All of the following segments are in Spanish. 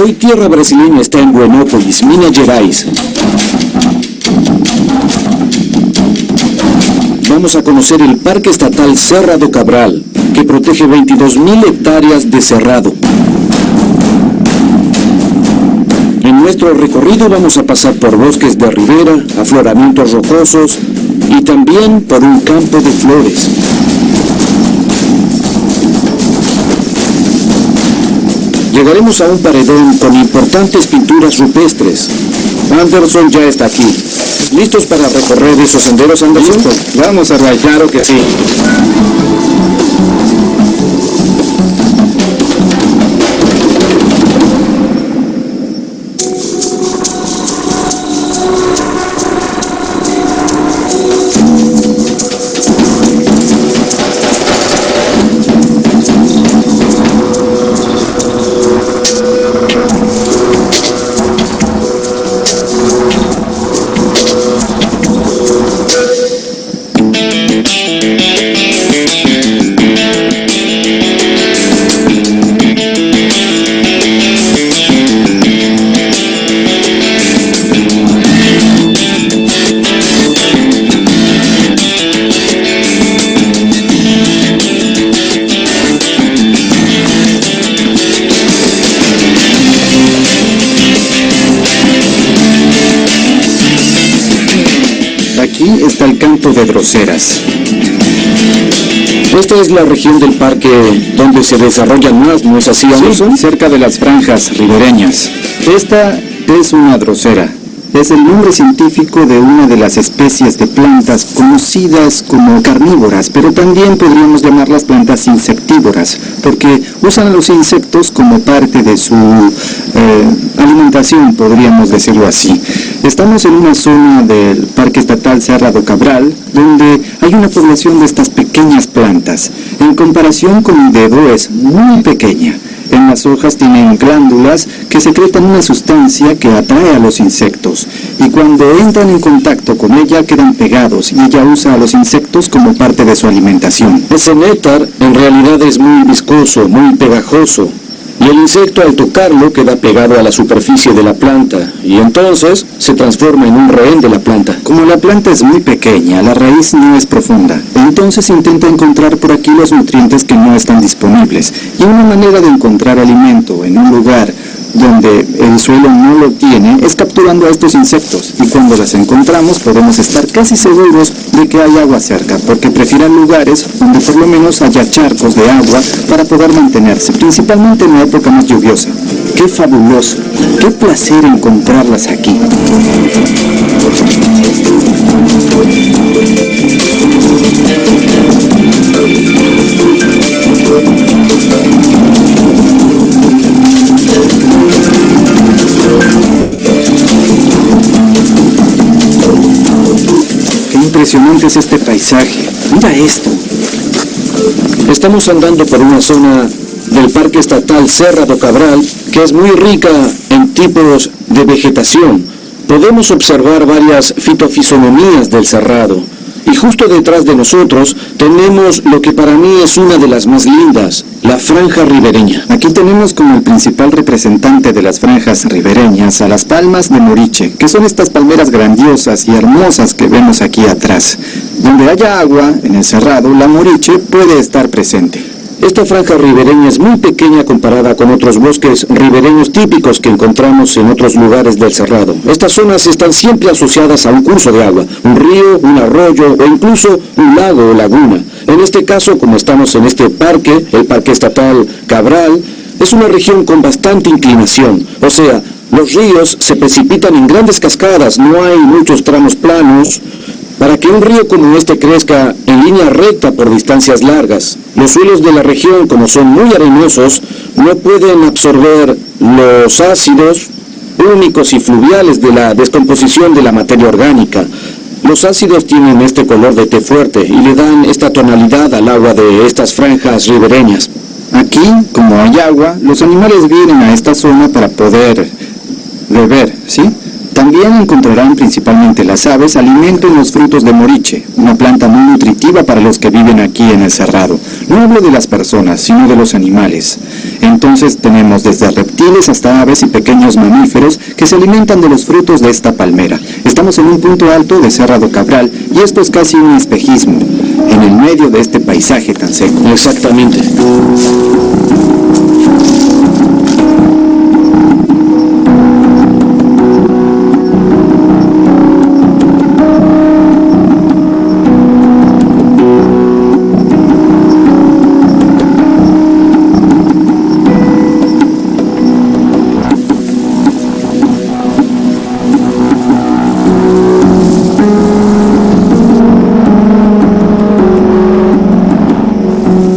Hoy tierra brasileña está en Buenópolis, Minas Gerais. Vamos a conocer el Parque Estatal Serra do Cabral, que protege 22.000 hectáreas de cerrado. En nuestro recorrido vamos a pasar por bosques de ribera, afloramientos rocosos y también por un campo de flores. Llegaremos a un paredón con importantes pinturas rupestres. Anderson ya está aquí. ¿Listos para recorrer esos senderos, Anderson? ¿Listo? Vamos a ver, claro que sí. Aquí está el campo de Droseras. Esta es la región del parque donde se desarrollan más, ¿no es así, Anderson? Sí, cerca de las franjas ribereñas. Esta es una drosera. Es el nombre científico de una de las especies de plantas conocidas como carnívoras, pero también podríamos llamarlas plantas insectívoras, porque usan a los insectos como parte de su alimentación, podríamos decirlo así. Estamos en una zona del Parque Estatal Serra do Cabral, donde hay una población de estas pequeñas plantas. En comparación con mi dedo es muy pequeña. En las hojas tienen glándulas que secretan una sustancia que atrae a los insectos, y cuando entran en contacto con ella quedan pegados, y ella usa a los insectos como parte de su alimentación. Ese néctar en realidad es muy viscoso, muy pegajoso, y el insecto al tocarlo queda pegado a la superficie de la planta, y entonces se transforma en un rehén de la planta. Como la planta es muy pequeña, la raíz no es profunda, entonces intenta encontrar por aquí los nutrientes que no están disponibles, y una manera de encontrar alimento en un lugar donde el suelo no lo tiene es capturando a estos insectos, y cuando las encontramos podemos estar casi seguros de que hay agua cerca, porque prefieren lugares donde por lo menos haya charcos de agua para poder mantenerse, principalmente en la época más lluviosa. ¡Qué fabuloso! ¡Qué placer encontrarlas aquí! ¡Qué impresionante es este paisaje! ¡Mira esto! Estamos andando por una zona del Parque Estatal Serra do Cabral que es muy rica en tipos de vegetación. Podemos observar varias fitofisonomías del cerrado. Y justo detrás de nosotros tenemos lo que para mí es una de las más lindas, la franja ribereña. Aquí tenemos como el principal representante de las franjas ribereñas a las palmas de Moriche, que son estas palmeras grandiosas y hermosas que vemos aquí atrás. Donde haya agua, en el cerrado, la Moriche puede estar presente. Esta franja ribereña es muy pequeña comparada con otros bosques ribereños típicos que encontramos en otros lugares del cerrado. Estas zonas están siempre asociadas a un curso de agua, un río, un arroyo o incluso un lago o laguna. En este caso, como estamos en este parque, el Parque Estatal Cabral, es una región con bastante inclinación, o sea, los ríos se precipitan en grandes cascadas, no hay muchos tramos planos. Para que un río como este crezca en línea recta por distancias largas, los suelos de la región, como son muy arenosos, no pueden absorber los ácidos únicos y fluviales de la descomposición de la materia orgánica. Los ácidos tienen este color de té fuerte y le dan esta tonalidad al agua de estas franjas ribereñas. Aquí, como hay agua, los animales vienen a esta zona para poder beber, ¿sí? También encontrarán principalmente las aves alimento en los frutos de moriche, una planta muy nutritiva para los que viven aquí en el Cerrado. No hablo de las personas, sino de los animales. Entonces tenemos desde reptiles hasta aves y pequeños mamíferos que se alimentan de los frutos de esta palmera. Estamos en un punto alto de Cerrado Cabral y esto es casi un espejismo, en el medio de este paisaje tan seco. Exactamente.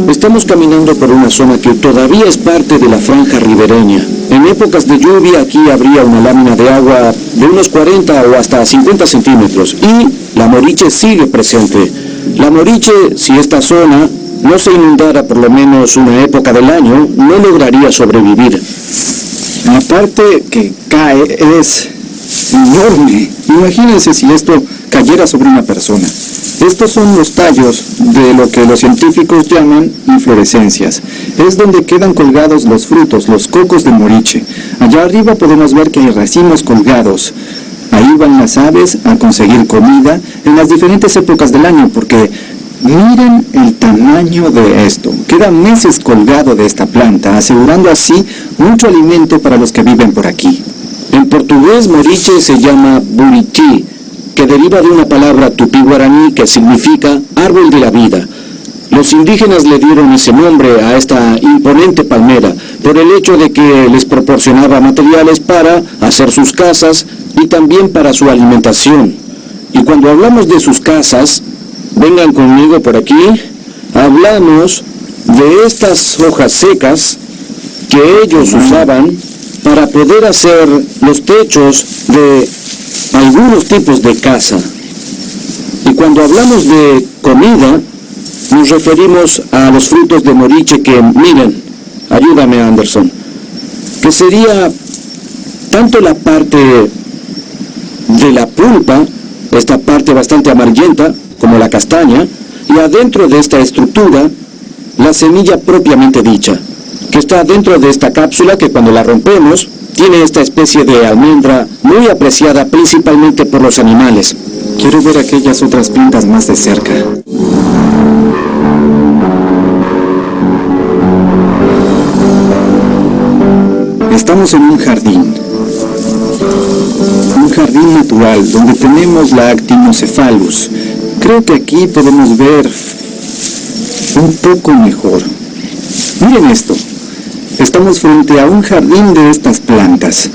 Estamos caminando por una zona que todavía es parte de la franja ribereña. En épocas de lluvia aquí habría una lámina de agua de unos 40 o hasta 50 centímetros y la moriche sigue presente. La moriche, si esta zona no se inundara por lo menos una época del año, no lograría sobrevivir. La parte que cae es enorme. Imagínense si esto cayera sobre una persona. Estos son los tallos de lo que los científicos llaman inflorescencias. Es donde quedan colgados los frutos, los cocos de moriche. Allá arriba podemos ver que hay racimos colgados. Ahí van las aves a conseguir comida en las diferentes épocas del año, porque miren el tamaño de esto. Queda meses colgado de esta planta, asegurando así mucho alimento para los que viven por aquí. En portugués, moriche se llama buriti, que deriva de una palabra tupí-guaraní que significa árbol de la vida. Los indígenas le dieron ese nombre a esta imponente palmera por el hecho de que les proporcionaba materiales para hacer sus casas y también para su alimentación. Y cuando hablamos de sus casas, vengan conmigo por aquí, hablamos de estas hojas secas que ellos usaban para poder hacer los techos de algunos tipos de casa. Y cuando hablamos de comida, nos referimos a los frutos de moriche que, miren, ayúdame Anderson, que sería tanto la parte de la pulpa, esta parte bastante amarillenta, como la castaña, y adentro de esta estructura, la semilla propiamente dicha, que está dentro de esta cápsula que cuando la rompemos, tiene esta especie de almendra muy apreciada principalmente por los animales. Quiero ver aquellas otras plantas más de cerca. Estamos en un jardín natural donde tenemos la Actinocephalus. Creo que aquí podemos ver un poco mejor. Miren esto. Estamos frente a un jardín de estas plantas.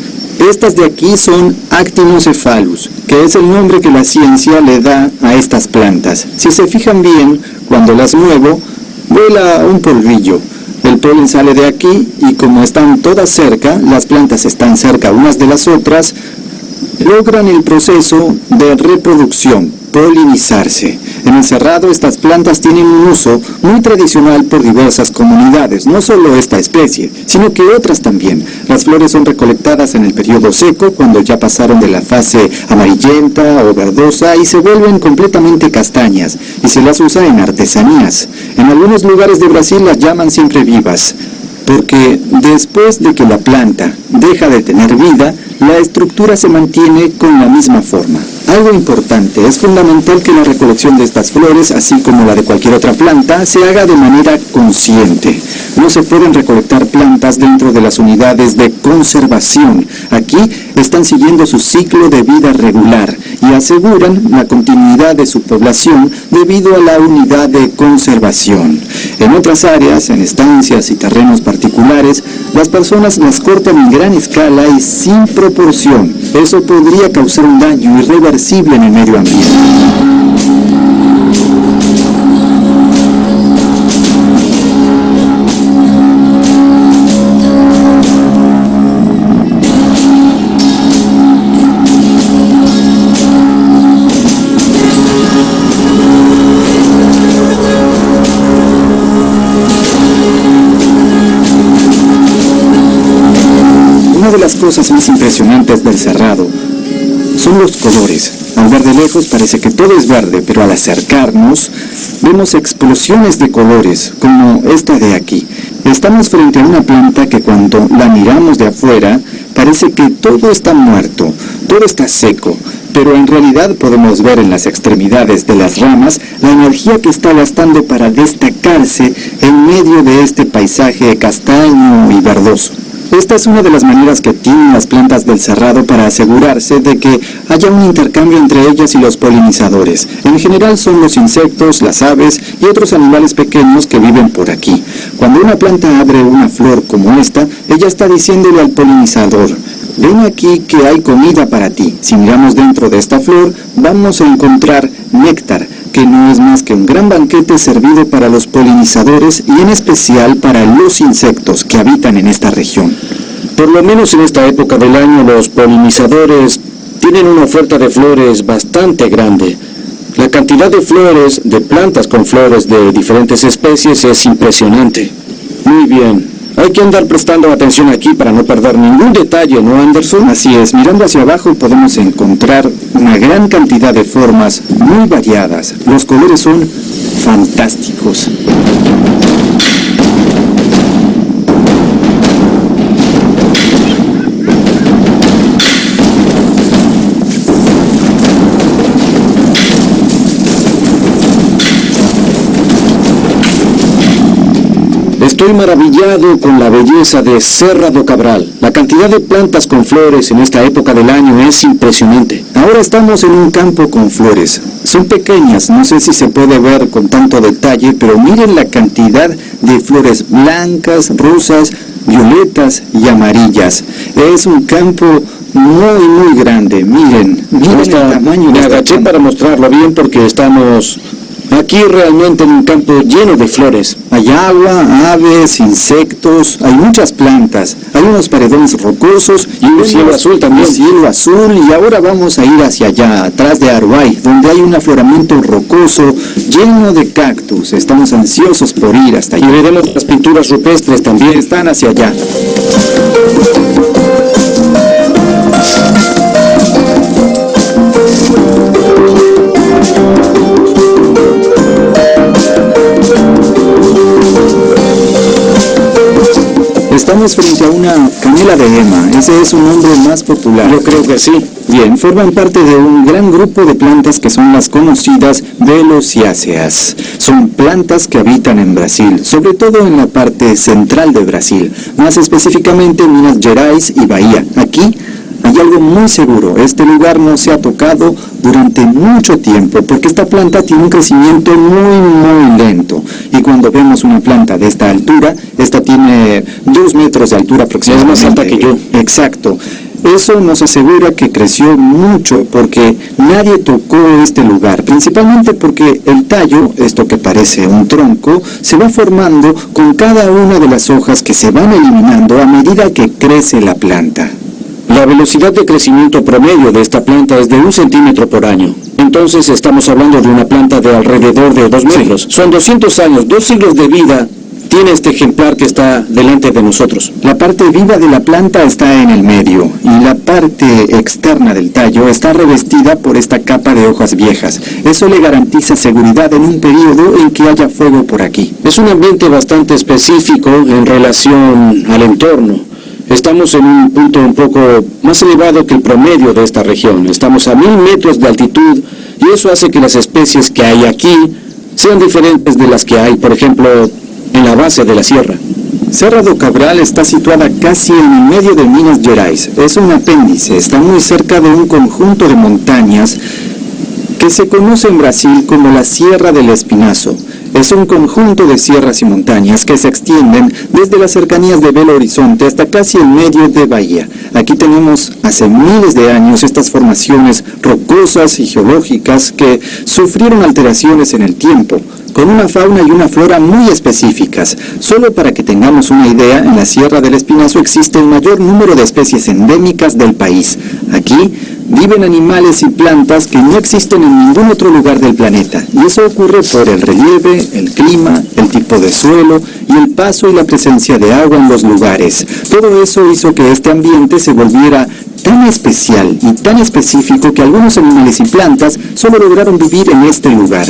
Estas de aquí son Actinocephalus, que es el nombre que la ciencia le da a estas plantas. Si se fijan bien, cuando las muevo, vuela un polvillo. El polen sale de aquí y como están todas cerca, las plantas están cerca unas de las otras, logran el proceso de reproducción, polinizarse. En el Cerrado estas plantas tienen un uso muy tradicional por diversas comunidades, no solo esta especie, sino que otras también. Las flores son recolectadas en el periodo seco, cuando ya pasaron de la fase amarillenta o verdosa y se vuelven completamente castañas, y se las usa en artesanías. En algunos lugares de Brasil las llaman siempre vivas, porque después de que la planta deja de tener vida, la estructura se mantiene con la misma forma. Algo importante, es fundamental que la recolección de estas flores, así como la de cualquier otra planta, se haga de manera consciente. No se pueden recolectar plantas dentro de las unidades de conservación. Aquí están siguiendo su ciclo de vida regular y aseguran la continuidad de su población debido a la unidad de conservación. En otras áreas, en estancias y terrenos particulares, las personas las cortan en gran escala y sin proporción. Eso podría causar un daño irreversible en el medio ambiente. Una de las cosas más impresionantes del Cerrado son los colores. Al ver de lejos parece que todo es verde, pero al acercarnos vemos explosiones de colores, como esta de aquí. Estamos frente a una planta que cuando la miramos de afuera parece que todo está muerto, todo está seco, pero en realidad podemos ver en las extremidades de las ramas la energía que está gastando para destacarse en medio de este paisaje castaño y verdoso. Esta es una de las maneras que tienen las plantas del cerrado para asegurarse de que haya un intercambio entre ellas y los polinizadores. En general son los insectos, las aves y otros animales pequeños que viven por aquí. Cuando una planta abre una flor como esta, ella está diciéndole al polinizador: ven aquí que hay comida para ti. Si miramos dentro de esta flor, vamos a encontrar néctar, que no es más que un gran banquete servido para los polinizadores y en especial para los insectos que habitan en esta región. Por lo menos en esta época del año los polinizadores tienen una oferta de flores bastante grande. La cantidad de flores, de plantas con flores de diferentes especies es impresionante. Muy bien. Hay que andar prestando atención aquí para no perder ningún detalle, ¿no, Anderson? Así es, mirando hacia abajo podemos encontrar una gran cantidad de formas muy variadas. Los colores son fantásticos. Estoy maravillado con la belleza de Serra do Cabral. La cantidad de plantas con flores en esta época del año es impresionante. Ahora estamos en un campo con flores. Son pequeñas, no sé si se puede ver con tanto detalle, pero miren la cantidad de flores blancas, rosas, violetas y amarillas. Es un campo muy grande. Miren el tamaño de esta agaché planta. para mostrarlo bien porque estamos aquí realmente en un campo lleno de flores. Hay agua, aves, insectos, hay muchas plantas, hay unos paredones rocosos Y un cielo azul también. Un cielo azul, y ahora vamos a ir hacia allá, atrás de Aruay, donde hay un afloramiento rocoso lleno de cactus. Estamos ansiosos por ir hasta Y allá. veremos las pinturas rupestres también. Están hacia allá. Estamos frente a una canela de Ema. Ese es su nombre más popular. Yo creo que sí. Bien, forman parte de un gran grupo de plantas que son las conocidas velociáceas. Son plantas que habitan en Brasil, sobre todo en la parte central de Brasil, más específicamente en Minas Gerais y Bahía. Aquí hay algo muy seguro: este lugar no se ha tocado durante mucho tiempo porque esta planta tiene un crecimiento muy lento, y cuando vemos una planta de esta altura, esta tiene 2 metros de altura aproximadamente. Es más alta que yo. Exacto. Eso nos asegura que creció mucho porque nadie tocó este lugar, principalmente porque el tallo, esto que parece un tronco, se va formando con cada una de las hojas que se van eliminando a medida que crece la planta. La velocidad de crecimiento promedio de esta planta es de 1 centímetro por año. Entonces estamos hablando de una planta de alrededor de 2 metros. Sí. Son 200 años, 2 siglos de vida tiene este ejemplar que está delante de nosotros. La parte viva de la planta está en el medio y la parte externa del tallo está revestida por esta capa de hojas viejas. Eso le garantiza seguridad en un periodo en que haya fuego por aquí. Es un ambiente bastante específico en relación al entorno. Estamos en un punto un poco más elevado que el promedio de esta región. Estamos a 1000 metros de altitud y eso hace que las especies que hay aquí sean diferentes de las que hay, por ejemplo, en la base de la sierra. Serra do Cabral está situada casi en el medio de Minas Gerais. Es un apéndice, está muy cerca de un conjunto de montañas que se conoce en Brasil como la Sierra del Espinazo. Es un conjunto de sierras y montañas que se extienden desde las cercanías de Belo Horizonte hasta casi el medio de Bahía. Aquí tenemos hace miles de años estas formaciones rocosas y geológicas que sufrieron alteraciones en el tiempo, con una fauna y una flora muy específicas. Solo para que tengamos una idea, en la Sierra del Espinazo existe el mayor número de especies endémicas del país. Aquí viven animales y plantas que no existen en ningún otro lugar del planeta, y eso ocurre por el relieve, el clima, el tipo de suelo y el paso y la presencia de agua en los lugares. Todo eso hizo que este ambiente se volviera tan especial y tan específico que algunos animales y plantas solo lograron vivir en este lugar.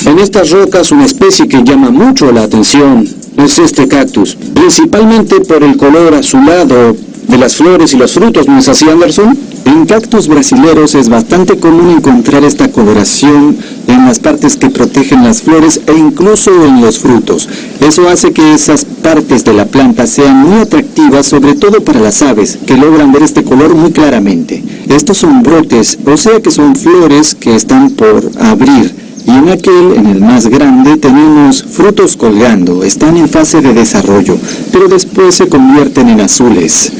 En estas rocas, una especie que llama mucho la atención es este cactus, principalmente por el color azulado de las flores y los frutos, ¿no es así, Anderson? En cactus brasileros es bastante común encontrar esta coloración en las partes que protegen las flores e incluso en los frutos. Eso hace que esas partes de la planta sean muy atractivas, sobre todo para las aves, que logran ver este color muy claramente. Estos son brotes, o sea que son flores que están por abrir. Y en aquel, en el más grande, tenemos frutos colgando, están en fase de desarrollo, pero después se convierten en azules.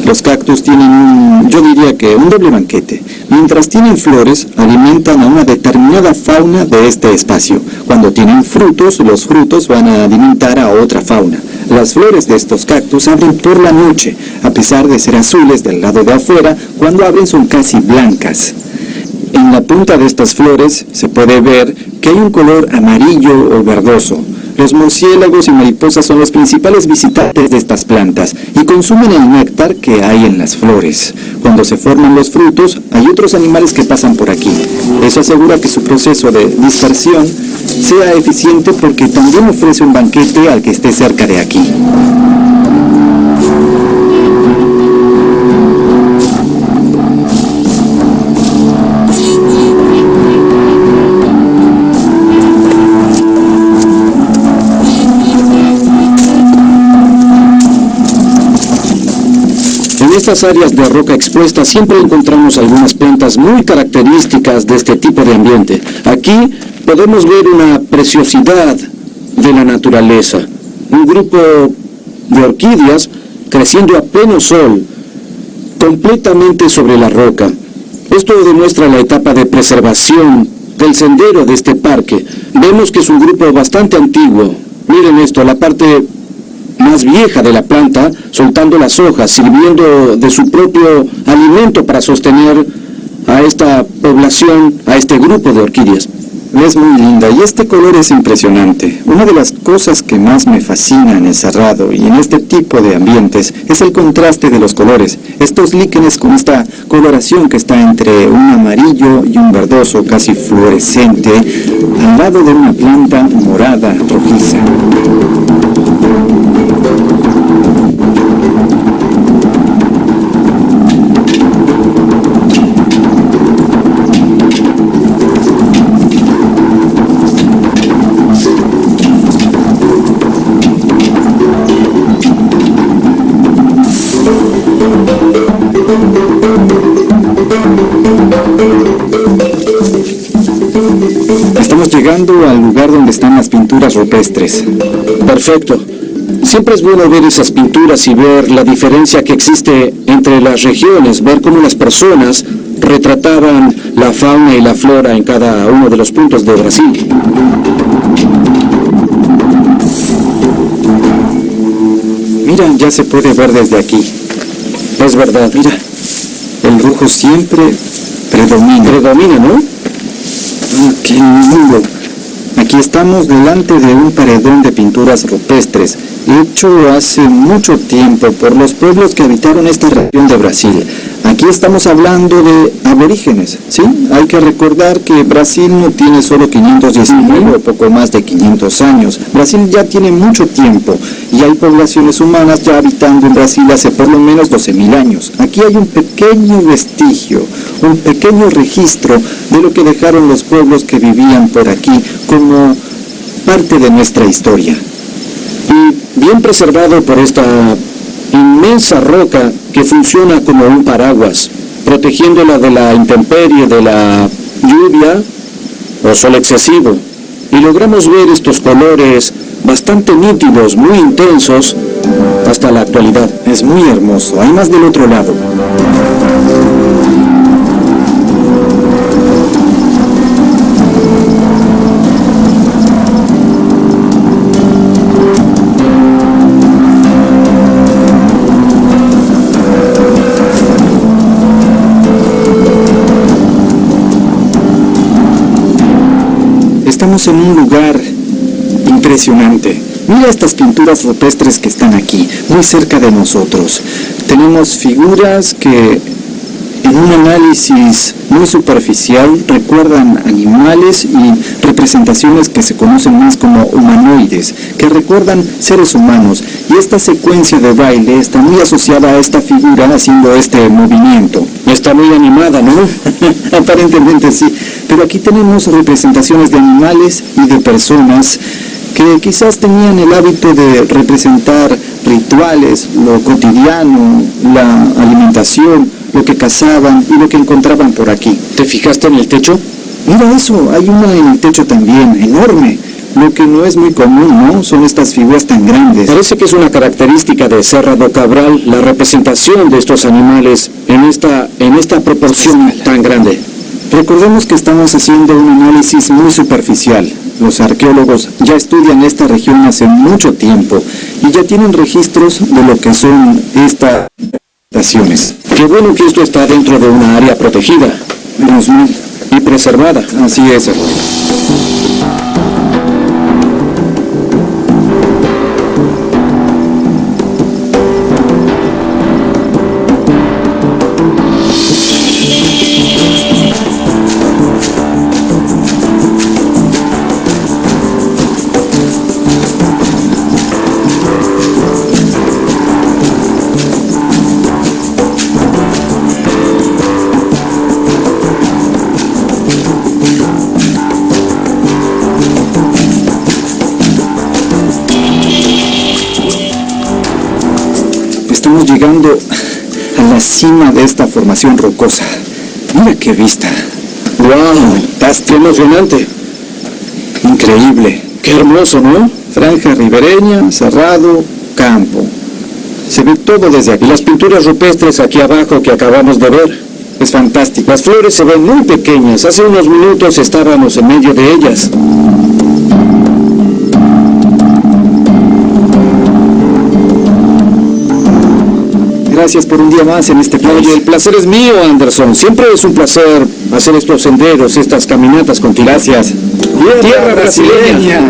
Los cactus tienen yo diría que un doble banquete. Mientras tienen flores, alimentan a una determinada fauna de este espacio. Cuando tienen frutos, los frutos van a alimentar a otra fauna. Las flores de estos cactus abren por la noche, a pesar de ser azules del lado de afuera, cuando abren son casi blancas. En la punta de estas flores se puede ver que hay un color amarillo o verdoso. Los murciélagos y mariposas son los principales visitantes de estas plantas y consumen el néctar que hay en las flores. Cuando se forman los frutos, hay otros animales que pasan por aquí. Eso asegura que su proceso de dispersión sea eficiente porque también ofrece un banquete al que esté cerca de aquí. En estas áreas de roca expuesta siempre encontramos algunas plantas muy características de este tipo de ambiente. Aquí podemos ver una preciosidad de la naturaleza, un grupo de orquídeas creciendo a pleno sol, completamente sobre la roca. Esto demuestra la etapa de preservación del sendero de este parque. Vemos que es un grupo bastante antiguo. Miren esto, la parte más vieja de la planta, soltando las hojas, sirviendo de su propio alimento para sostener a esta población, a este grupo de orquídeas. Es muy linda y este color es impresionante. Una de las cosas que más me fascina en el cerrado y en este tipo de ambientes es el contraste de los colores. Estos líquenes con esta coloración que está entre un amarillo y un verdoso casi fluorescente al lado de una planta morada rojiza. Estamos llegando al lugar donde están las pinturas rupestres. Perfecto. Siempre es bueno ver esas pinturas y ver la diferencia que existe entre las regiones, ver cómo las personas retrataban la fauna y la flora en cada uno de los puntos de Brasil. Mira, ya se puede ver desde aquí. Es verdad. Mira, el rojo siempre predomina. Predomina, ¿no? ¡Qué lindo! Aquí estamos delante de un paredón de pinturas rupestres, hecho hace mucho tiempo por los pueblos que habitaron esta región de Brasil. Aquí estamos hablando de aborígenes, ¿sí? Hay que recordar que Brasil no tiene solo 519 o poco más de 500 años. Brasil ya tiene mucho tiempo y hay poblaciones humanas ya habitando en Brasil hace por lo menos 12.000 años. Aquí hay un pequeño vestigio, un pequeño registro de lo que dejaron los pueblos que vivían por aquí como parte de nuestra historia. Y bien preservado por esta inmensa roca que funciona como un paraguas, protegiéndola de la intemperie, de la lluvia o sol excesivo. Y logramos ver estos colores bastante nítidos, muy intensos, hasta la actualidad. Es muy hermoso. Hay más del otro lado. Estamos en un lugar impresionante. Mira estas pinturas rupestres que están aquí, muy cerca de nosotros. Tenemos figuras que en un análisis muy superficial recuerdan animales y representaciones que se conocen más como humanoides, que recuerdan seres humanos. Y esta secuencia de baile está muy asociada a esta figura haciendo este movimiento. Está muy animada, ¿no? Aparentemente sí, pero aquí tenemos representaciones de animales y de personas que quizás tenían el hábito de representar rituales, lo cotidiano, la alimentación, lo que cazaban y lo que encontraban por aquí. ¿Te fijaste en el techo? Mira eso, hay una en el techo también, enorme. Lo que no es muy común, ¿no? Son estas figuras tan grandes. Parece que es una característica de Serra do Cabral la representación de estos animales en esta proporción tan grande. Recordemos que estamos haciendo un análisis muy superficial. Los arqueólogos ya estudian esta región hace mucho tiempo y ya tienen registros de lo que son estas estaciones. Qué bueno que esto está dentro de una área protegida. Menos mal. Y preservada. Así es. Estamos llegando a la cima de esta formación rocosa. Mira qué vista. ¡Wow! ¡Qué emocionante! Increíble. ¡Qué hermoso!, ¿no? Franja ribereña, cerrado, campo. Se ve todo desde aquí. Y las pinturas rupestres aquí abajo que acabamos de ver. Es fantástico. Las flores se ven muy pequeñas. Hace unos minutos estábamos en medio de ellas. Gracias por un día más en este país. Oye, el placer es mío, Anderson. Siempre es un placer hacer estos senderos, estas caminatas contigo. Gracias. Tierra brasileña.